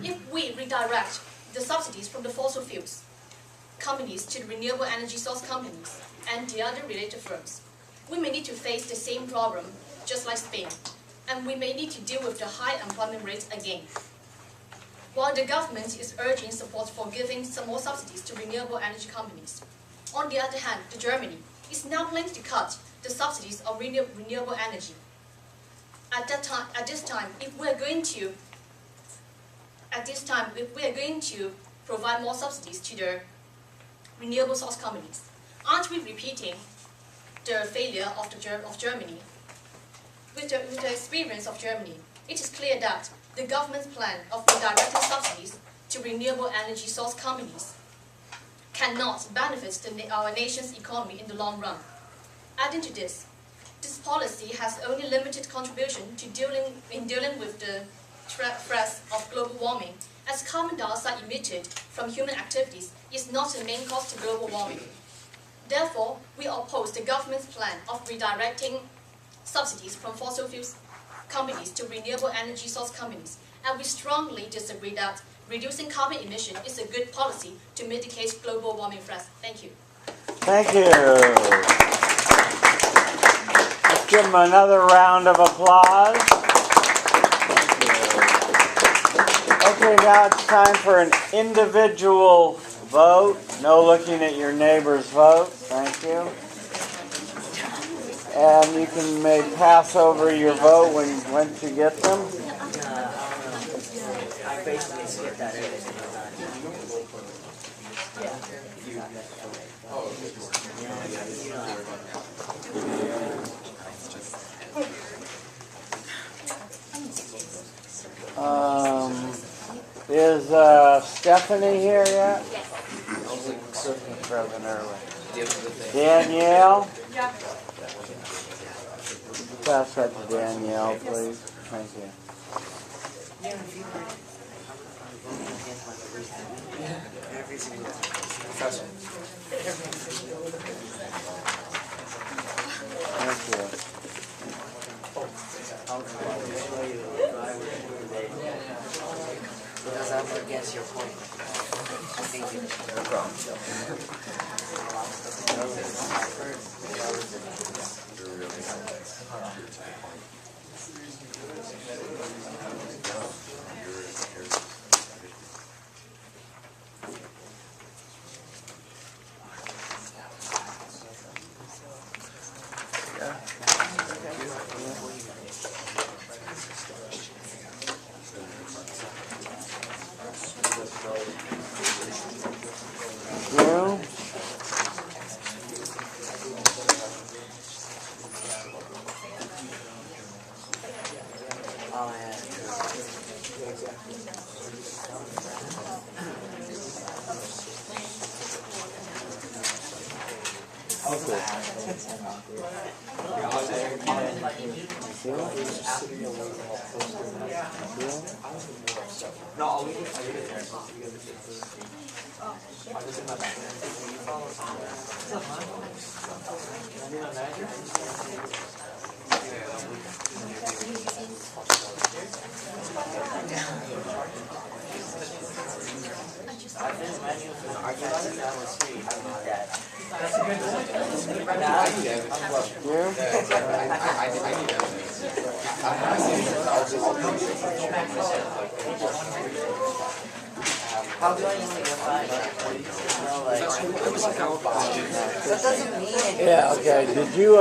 If we redirect the subsidies from the fossil fuels companies to the renewable energy source companies and the other related firms, we may need to face the same problem just like Spain, and we may need to deal with the high employment rate again. While the government is urging support for giving some more subsidies to renewable energy companies, on the other hand, Germany is now planning to cut the subsidies of renewable energy. At this time, if we are going to provide more subsidies to the renewable source companies, aren't we repeating the failure of Germany? With the experience of Germany, it is clear that the government's plan of redirecting subsidies to renewable energy source companies cannot benefit our nation's economy in the long run. Adding to this policy has only limited contribution to dealing with the threats of global warming, as carbon dioxide emitted from human activities is not the main cause to global warming. Therefore, we oppose the government's plan of redirecting subsidies from fossil fuel companies to renewable energy source companies, and we strongly disagree that reducing carbon emission is a good policy to mitigate global warming threats. Thank you. Thank you. Let's give them another round of applause. Okay, now it's time for an individual vote. No looking at your neighbor's vote. Thank you. And you may pass over your vote once you get them. I basically skipped that everything. Is Stephanie here yet? Yes. Danielle? Yeah. Pass that to Danielle, please. Thank you. Thank you. Because I'm against your point. Thank you. No problem. How do I know you're fine? That doesn't mean it. Yeah, okay. Did you